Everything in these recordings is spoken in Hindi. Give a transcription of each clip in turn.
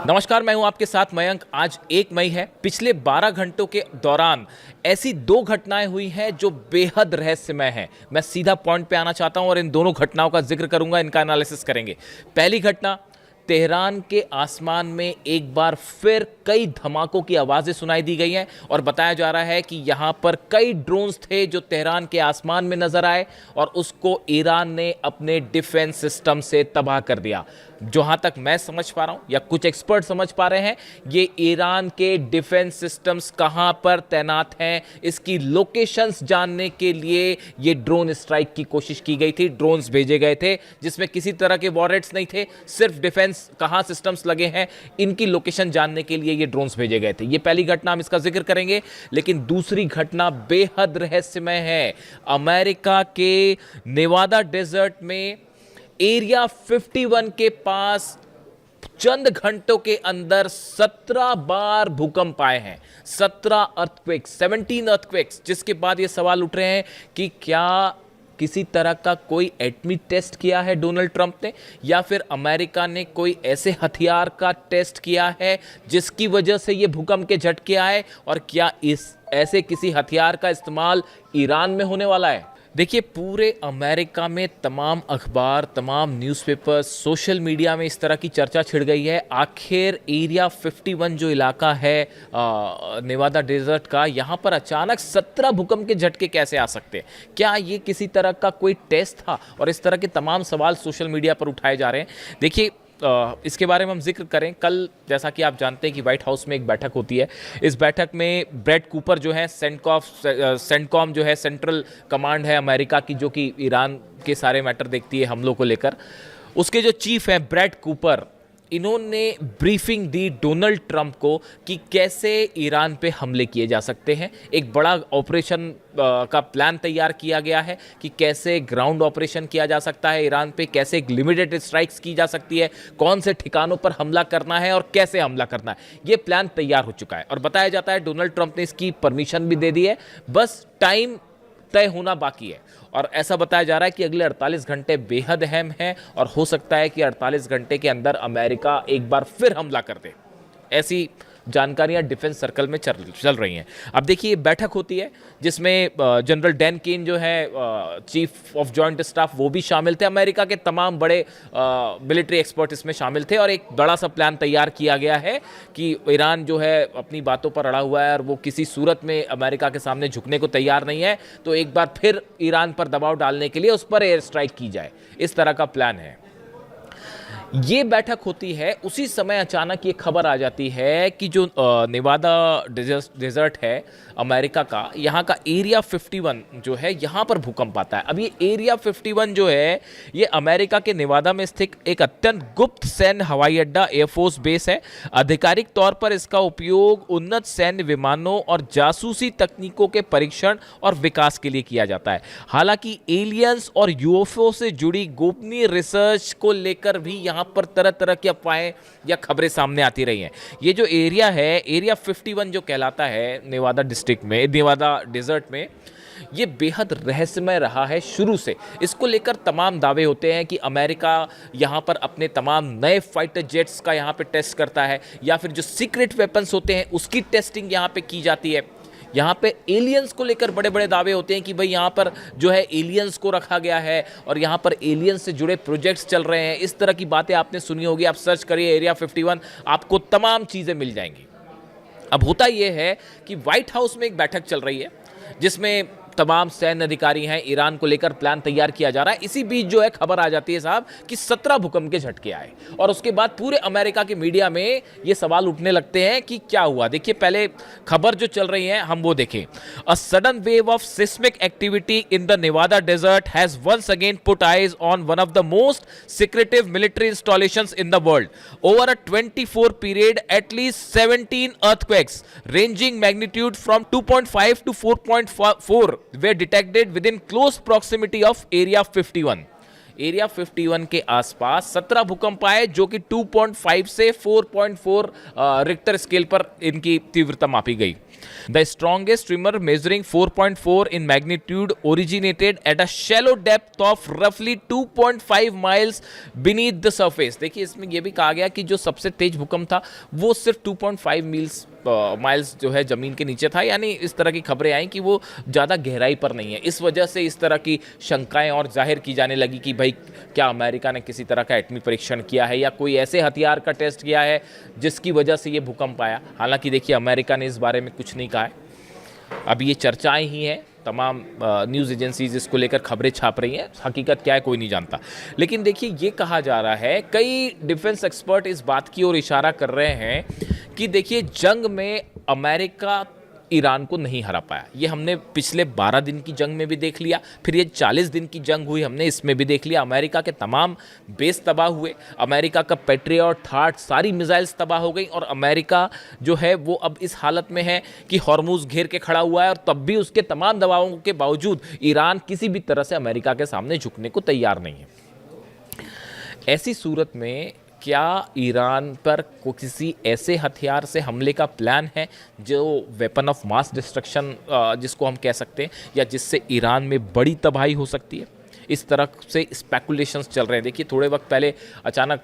नमस्कार, मैं हूं आपके साथ मयंक। आज 1 मई है। पिछले 12 घंटों के दौरान ऐसी 2 घटनाएं हुई हैं जो बेहद रहस्यमय हैं। मैं सीधा पॉइंट पे आना चाहता हूं और इन दोनों घटनाओं का जिक्र करूंगा, इनका एनालिसिस करेंगे। पहली घटना, तेहरान के आसमान में एक बार फिर कई धमाकों की आवाज़ें सुनाई दी गई हैं और बताया जा रहा है कि यहाँ पर कई ड्रोन्स थे जो तेहरान के आसमान में नजर आए और उसको ईरान ने अपने डिफेंस सिस्टम से तबाह कर दिया। जहां तक मैं समझ पा रहा हूं या कुछ एक्सपर्ट समझ पा रहे हैं, ये ईरान के डिफेंस सिस्टम्स कहां पर तैनात हैं, इसकी लोकेशंस जानने के लिए ये ड्रोन स्ट्राइक की कोशिश की गई थी। ड्रोन्स भेजे गए थे जिसमें किसी तरह के वॉरेट्स नहीं थे, सिर्फ डिफेंस कहां सिस्टम्स लगे हैं इनकी लोकेशन जानने के लिए ये ड्रोन्स भेजे गए थे। ये पहली घटना, हम इसका जिक्र करेंगे। लेकिन दूसरी घटना बेहद रहस्यमय है। अमेरिका के नेवादा डेजर्ट में एरिया 51 के पास चंद घंटों के अंदर 17 बार भूकंप आए हैं। 17 अर्थक्वेक्स, 17 अर्थक्वेक्स, जिसके बाद ये सवाल उठ रहे हैं कि क्या किसी तरह का कोई एटमी टेस्ट किया है डोनाल्ड ट्रंप ने, या फिर अमेरिका ने कोई ऐसे हथियार का टेस्ट किया है जिसकी वजह से ये भूकंप के झटके आए, और क्या इस ऐसे किसी हथियार का इस्तेमाल ईरान में होने वाला है। देखिए, पूरे अमेरिका में तमाम अखबार, तमाम न्यूज़पेपर्स, सोशल मीडिया में इस तरह की चर्चा छिड़ गई है। आखिर एरिया 51 जो इलाका है नेवादा डेजर्ट का, यहाँ पर अचानक 17 भूकंप के झटके कैसे आ सकते हैं? क्या ये किसी तरह का कोई टेस्ट था? और इस तरह के तमाम सवाल सोशल मीडिया पर उठाए जा रहे हैं। देखिए, इसके बारे में हम जिक्र करें, कल जैसा कि आप जानते हैं कि व्हाइट हाउस में एक बैठक होती है। इस बैठक में ब्रेड कूपर जो है, सेंटकॉम जो है, सेंट्रल कमांड है अमेरिका की, जो कि ईरान के सारे मैटर देखती है हमलों को लेकर, उसके जो चीफ हैं ब्रेड कूपर, इन्होंने ब्रीफिंग दी डोनाल्ड ट्रंप को कि कैसे ईरान पे हमले किए जा सकते हैं। एक बड़ा ऑपरेशन का प्लान तैयार किया गया है कि कैसे ग्राउंड ऑपरेशन किया जा सकता है ईरान पे, कैसे लिमिटेड स्ट्राइक्स की जा सकती है, कौन से ठिकानों पर हमला करना है और कैसे हमला करना है। ये प्लान तैयार हो चुका है और बताया जाता है डोनाल्ड ट्रंप ने इसकी परमिशन भी दे दी है। बस टाइम तय होना बाकी है और ऐसा बताया जा रहा है कि अगले 48 घंटे बेहद अहम हैं और हो सकता है कि 48 घंटे के अंदर अमेरिका एक बार फिर हमला कर दे। ऐसी जानकारियां डिफेंस सर्कल में चल रही हैं। अब देखिए, बैठक होती है जिसमें जनरल डैन केन जो है चीफ ऑफ जॉइंट स्टाफ, वो भी शामिल थे। अमेरिका के तमाम बड़े मिलिट्री एक्सपर्ट इसमें शामिल थे और एक बड़ा सा प्लान तैयार किया गया है कि ईरान जो है अपनी बातों पर अड़ा हुआ है और वो किसी सूरत में अमेरिका के सामने झुकने को तैयार नहीं है, तो एक बार फिर ईरान पर दबाव डालने के लिए उस पर एयर स्ट्राइक की जाए। इस तरह का प्लान है। ये बैठक होती है, उसी समय अचानक ये खबर आ जाती है कि जो नेवादा डेजर्ट है अमेरिका का, यहाँ का एरिया 51 जो है, यहाँ पर भूकंप आता है। अब ये एरिया 51 जो है, ये अमेरिका के नेवादा में स्थित एक अत्यंत गुप्त सैन्य हवाई अड्डा, एयरफोर्स बेस है। आधिकारिक तौर पर इसका उपयोग उन्नत सैन्य विमानों और जासूसी तकनीकों के परीक्षण और विकास के लिए किया जाता है। हालांकि एलियंस और यूएफओ से जुड़ी गोपनीय रिसर्च को लेकर भी यहाँ पर तरह तरह की अफवाहें या खबरें सामने आती रही हैं। ये जो एरिया है, एरिया 51 जो कहलाता है नेवादा डिस्ट्रिक्ट में, नेवादा डेजर्ट में, ये बेहद रहस्यमय रहा है शुरू से। इसको लेकर तमाम दावे होते हैं कि अमेरिका यहाँ पर अपने तमाम नए फाइटर जेट्स का यहाँ पे टेस्ट करता है, या फिर जो सीक्रेट वेपन्स होते हैं उसकी टेस्टिंग यहाँ पे की जाती है। यहाँ पे एलियंस को लेकर बड़े बड़े दावे होते हैं कि भाई यहाँ पर जो है एलियंस को रखा गया है और यहाँ पर एलियंस से जुड़े प्रोजेक्ट्स चल रहे हैं। इस तरह की बातें आपने सुनी होगी, आप सर्च करिए एरिया 51, आपको तमाम चीज़ें मिल जाएंगी। अब होता यह है कि व्हाइट हाउस में एक बैठक चल रही है जिसमें तमाम सैन्य अधिकारी हैं, ईरान को लेकर प्लान तैयार किया जा रहा है। इसी बीच जो है खबर आ जाती है साहब कि 17 भूकंप के झटके आए और उसके बाद पूरे अमेरिका के मीडिया में ये सवाल उठने लगते हैं कि क्या हुआ। देखिए, पहले खबर जो चल रही है हम वो देखें। A sudden wave of seismic activity in the Nevada desert has once again put eyes on one of the most secretive military installations in the world. Over a 24 period at least 17 earthquakes ranging magnitude from 2.5 to 4.4 were detected within close proximity of Area 51. Area 51 के आसपास 17 भूकंप आए जो कि 2.5 से 4.4 रिक्टर स्केल पर इनकी तीव्रता मापी गई। The strongest trimmer measuring 4.4 in magnitude originated at a shallow depth of रफली 2.5 माइल्स बीनीथ द सरफेस। देखिए इसमें यह भी कहा गया कि जो सबसे तेज भूकंप था वो सिर्फ 2.5 माइल्स जो है ज़मीन के नीचे था, यानी इस तरह की खबरें आई कि वो ज़्यादा गहराई पर नहीं है। इस वजह से इस तरह की शंकाएं और जाहिर की जाने लगी कि भाई क्या अमेरिका ने किसी तरह का एटमी परीक्षण किया है या कोई ऐसे हथियार का टेस्ट किया है जिसकी वजह से ये भूकंप आया। हालांकि देखिए अमेरिका ने इस बारे में कुछ नहीं कहा है, अब ये चर्चाएं ही हैं, तमाम न्यूज़ एजेंसीज इसको लेकर खबरें छाप रही हैं, हकीकत क्या है कोई नहीं जानता। लेकिन देखिए ये कहा जा रहा है, कई डिफेंस एक्सपर्ट इस बात की ओर इशारा कर रहे हैं कि देखिए जंग में अमेरिका ईरान को नहीं हरा पाया। ये हमने पिछले 12 दिन की जंग में भी देख लिया, फिर ये 40 दिन की जंग हुई हमने इसमें भी देख लिया। अमेरिका के तमाम बेस तबाह हुए, अमेरिका का पेट्रियट थाट सारी मिसाइल्स तबाह हो गई और अमेरिका जो है वो अब इस हालत में है कि हॉर्मुज घेर के खड़ा हुआ है और तब भी उसके तमाम दबावों के बावजूद ईरान किसी भी तरह से अमेरिका के सामने झुकने को तैयार नहीं है। ऐसी सूरत में क्या ईरान पर किसी ऐसे हथियार से हमले का प्लान है जो वेपन ऑफ मास डिस्ट्रक्शन जिसको हम कह सकते हैं, या जिससे ईरान में बड़ी तबाही हो सकती है? इस तरह से स्पेकुलेशंस चल रहे हैं। देखिए थोड़े वक्त पहले अचानक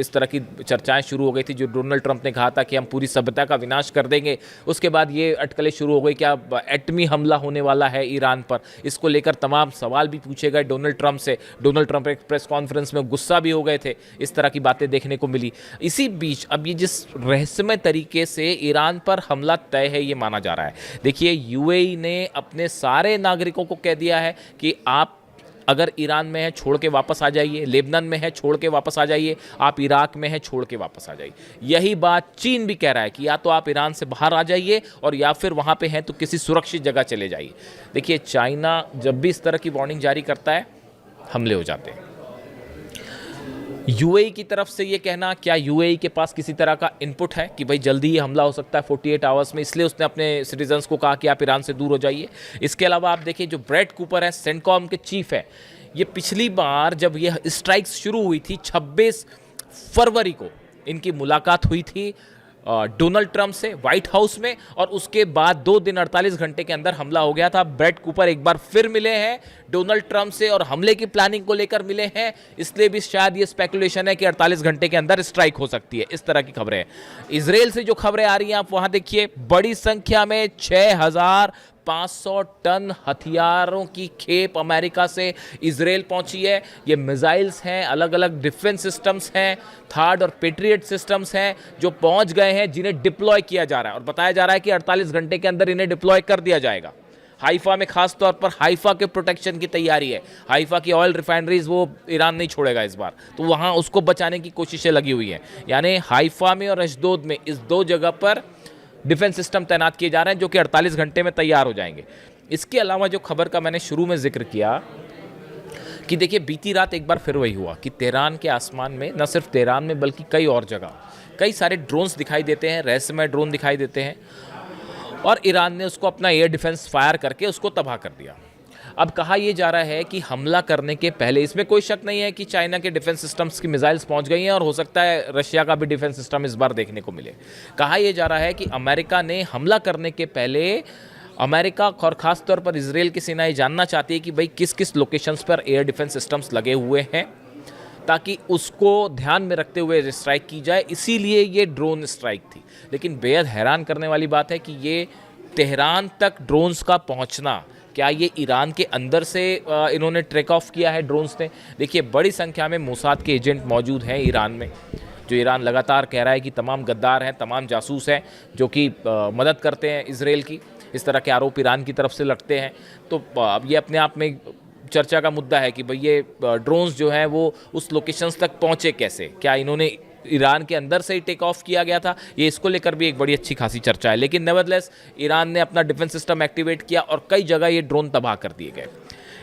इस तरह की चर्चाएं शुरू हो गई थी, जो डोनाल्ड ट्रंप ने कहा था कि हम पूरी सभ्यता का विनाश कर देंगे। उसके बाद ये अटकलें शुरू हो गई कि अब एटमी हमला होने वाला है ईरान पर। इसको लेकर तमाम सवाल भी पूछे गए डोनाल्ड ट्रंप से। डोनाल्ड ट्रंप एक प्रेस कॉन्फ्रेंस में गुस्सा भी हो गए थे, इस तरह की बातें देखने को मिली। इसी बीच अब ये जिस रहस्यमय तरीके से ईरान पर हमला तय है ये माना जा रहा है। देखिए यूएई ने अपने सारे नागरिकों को कह दिया है कि आप अगर ईरान में है छोड़ के वापस आ जाइए, लेबनान में है छोड़ के वापस आ जाइए, आप इराक में है छोड़ के वापस आ जाइए। यही बात चीन भी कह रहा है कि या तो आप ईरान से बाहर आ जाइए और या फिर वहाँ पे हैं तो किसी सुरक्षित जगह चले जाइए। देखिए चाइना जब भी इस तरह की वार्निंग जारी करता है हमले हो जाते हैं। यूएई की तरफ से ये कहना, क्या यूएई के पास किसी तरह का इनपुट है कि भाई जल्दी ही हमला हो सकता है 48 आवर्स में, इसलिए उसने अपने सिटीजन्स को कहा कि आप ईरान से दूर हो जाइए। इसके अलावा आप देखिए जो ब्रैड कूपर है, सेंटकॉम के चीफ है, ये पिछली बार जब ये स्ट्राइक्स शुरू हुई थी 26 फरवरी को इनकी मुलाकात हुई थी डोनाल्ड ट्रंप से व्हाइट हाउस में, और उसके बाद 2 दिन 48 घंटे के अंदर हमला हो गया था। ब्रैड कूपर एक बार फिर मिले हैं डोनाल्ड ट्रंप से और हमले की प्लानिंग को लेकर मिले हैं, इसलिए भी शायद ये स्पेकुलेशन है कि 48 घंटे के अंदर स्ट्राइक हो सकती है। इस तरह की खबरें हैं। इजराइल से जो खबरें आ रही हैं आप वहां देखिए, बड़ी संख्या में 6500 टन हथियारों की खेप अमेरिका से इजराइल पहुंची है। ये मिसाइल्स हैं, अलग अलग डिफेंस सिस्टम्स हैं, थार्ड और पेट्रियट सिस्टम्स हैं जो पहुंच गए हैं, जिन्हें डिप्लॉय किया जा रहा है और बताया जा रहा है कि 48 घंटे के अंदर इन्हें डिप्लॉय कर दिया जाएगा। हाइफा में खास तौर पर हाइफा के प्रोटेक्शन की तैयारी है। हाइफा की ऑयल रिफाइनरीज वो ईरान नहीं छोड़ेगा इस बार, तो वहाँ उसको बचाने की कोशिशें लगी हुई हैं। यानी हाइफा में और अशदोद में इस 2 जगह पर डिफेंस सिस्टम तैनात किए जा रहे हैं जो कि 48 घंटे में तैयार हो जाएंगे। इसके अलावा जो खबर का मैंने शुरू में जिक्र किया कि देखिए बीती रात एक बार फिर वही हुआ कि तेहरान के आसमान में, न सिर्फ तेहरान में बल्कि कई और जगह कई सारे ड्रोन्स दिखाई देते हैं, रहस्यमय ड्रोन दिखाई देते हैं, और ईरान ने उसको अपना एयर डिफेंस फायर करके उसको तबाह कर दिया। अब कहा यह जा रहा है कि हमला करने के पहले, इसमें कोई शक नहीं है कि चाइना के डिफेंस सिस्टम्स की मिसाइल्स पहुंच गई हैं और हो सकता है रशिया का भी डिफेंस सिस्टम इस बार देखने को मिले। कहा यह जा रहा है कि अमेरिका ने हमला करने के पहले, अमेरिका और खास तौर पर इजराइल की सेना ये जानना चाहती है कि भाई किस किस लोकेशंस पर एयर डिफेंस सिस्टम्स लगे हुए हैं, ताकि उसको ध्यान में रखते हुए स्ट्राइक की जाए। इसीलिए ये ड्रोन स्ट्राइक थी। लेकिन बेहद हैरान करने वाली बात है कि ये तेहरान तक ड्रोन्स का पहुंचना, क्या ये ईरान के अंदर से इन्होंने ट्रेक ऑफ किया है ड्रोन्स ने? देखिए बड़ी संख्या में मोसाद के एजेंट मौजूद हैं ईरान में, जो ईरान लगातार कह रहा है कि तमाम गद्दार हैं, तमाम जासूस हैं जो कि मदद करते हैं इजराइल की। इस तरह के आरोप ईरान की तरफ से लगते हैं। तो अब ये अपने आप में चर्चा का मुद्दा है कि भाई ये ड्रोन्स जो हैं वो उस लोकेशंस तक पहुँचे कैसे, क्या इन्होंने ईरान के अंदर से ही टेक ऑफ किया गया था? ये इसको लेकर भी एक बड़ी अच्छी खासी चर्चा है। लेकिन नेवरदलेस ईरान ने अपना डिफेंस सिस्टम एक्टिवेट किया और कई जगह ये ड्रोन तबाह कर दिए गए।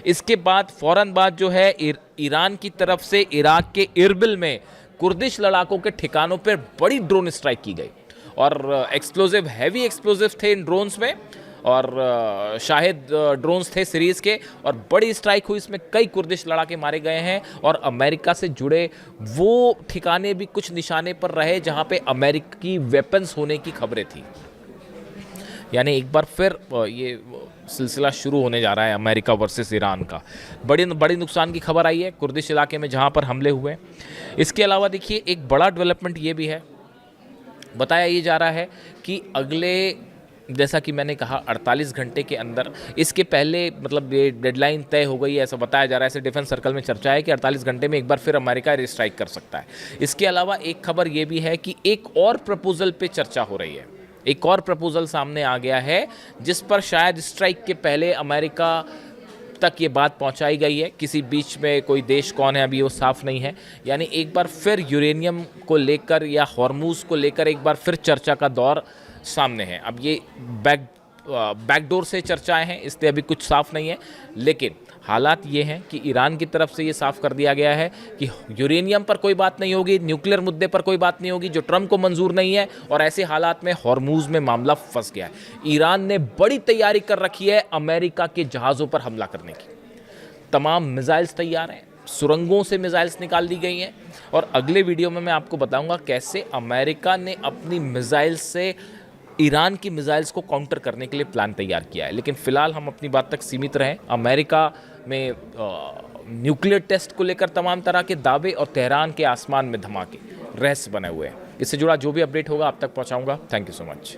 इसके बाद फौरन बाद जो है ईरान की तरफ से इराक के इरबिल में कुर्दिश लड़ाकों के ठिकानों पर बड़ी ड्रोन स्ट्राइक की गई और एक्सप्लोजिव, हैवी एक्सप्लोजिव थे इन ड्रोन्स में और शाहिद ड्रोन्स थे सीरीज़ के, और बड़ी स्ट्राइक हुई। इसमें कई कुर्दिश लड़ाके मारे गए हैं और अमेरिका से जुड़े वो ठिकाने भी कुछ निशाने पर रहे जहां पे अमेरिकी वेपन्स होने की खबरें थी। यानी एक बार फिर ये सिलसिला शुरू होने जा रहा है अमेरिका वर्सेस ईरान का। बड़ी बड़ी नुकसान की खबर आई है कुर्दिश इलाके में जहाँ पर हमले हुए। इसके अलावा देखिए एक बड़ा डेवलपमेंट ये भी है, बताया ये जा रहा है कि अगले, जैसा कि मैंने कहा 48 घंटे के अंदर, इसके पहले मतलब ये डेडलाइन तय हो गई है ऐसा बताया जा रहा है, ऐसे डिफेंस सर्कल में चर्चा है कि 48 घंटे में एक बार फिर अमेरिका एयर स्ट्राइक कर सकता है। इसके अलावा एक खबर ये भी है कि एक और प्रपोजल पे चर्चा हो रही है, एक और प्रपोजल सामने आ गया है जिस पर शायद स्ट्राइक के पहले अमेरिका तक ये बात पहुंचाई गई है। किसी बीच में कोई देश कौन है अभी वो साफ नहीं है। यानी एक बार फिर यूरेनियम को लेकर या हॉर्मूज को लेकर एक बार फिर चर्चा का दौर सामने है। अब ये बैकडोर से चर्चाएं हैं, इसलिए अभी कुछ साफ नहीं है, लेकिन हालात ये हैं कि ईरान की तरफ से ये साफ कर दिया गया है कि यूरेनियम पर कोई बात नहीं होगी, न्यूक्लियर मुद्दे पर कोई बात नहीं होगी जो ट्रंप को मंजूर नहीं है, और ऐसे हालात में हॉर्मूज में मामला फंस गया है। ईरान ने बड़ी तैयारी कर रखी है अमेरिका के जहाज़ों पर हमला करने की। तमाम मिसाइल्स तैयार हैं, सुरंगों से मिसाइल्स निकाल दी गई हैं, और अगले वीडियो में मैं आपको बताऊंगा कैसे अमेरिका ने अपनी मिसाइल से ईरान की मिसाइल्स को काउंटर करने के लिए प्लान तैयार किया है। लेकिन फिलहाल हम अपनी बात तक सीमित रहें। अमेरिका में न्यूक्लियर टेस्ट को लेकर तमाम तरह के दावे और तेहरान के आसमान में धमाके रहस्य बने हुए हैं। इससे जुड़ा जो भी अपडेट होगा आप तक पहुंचाऊंगा। Thank you so much.